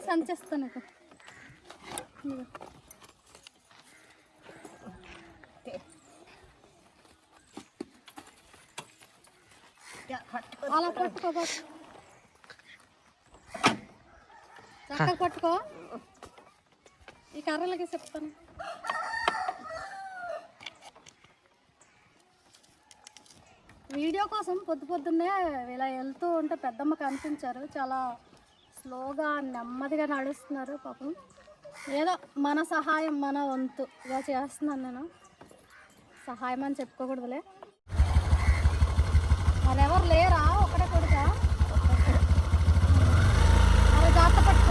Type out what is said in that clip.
సంచేస్తాను నీకు. అలా పట్టుకో, చక్కగా పట్టుకో. ఈ కర్రలకి చెప్తాను. వీడియో కోసం పొద్దున్నే ఇలా వెళ్తూ ఉంటే పెద్దమ్మ కనిపించారు. చాలా స్లోగా నెమ్మదిగా నడుస్తున్నారు పాపం. ఏదో మన సహాయం మన వంతుగా చేస్తున్నాను నేను. సహాయం అని చెప్పుకోకూడదులే. మరెవరు లేరా? ఒకటే కొడుక. అలా జాగ్రత్త పట్టు.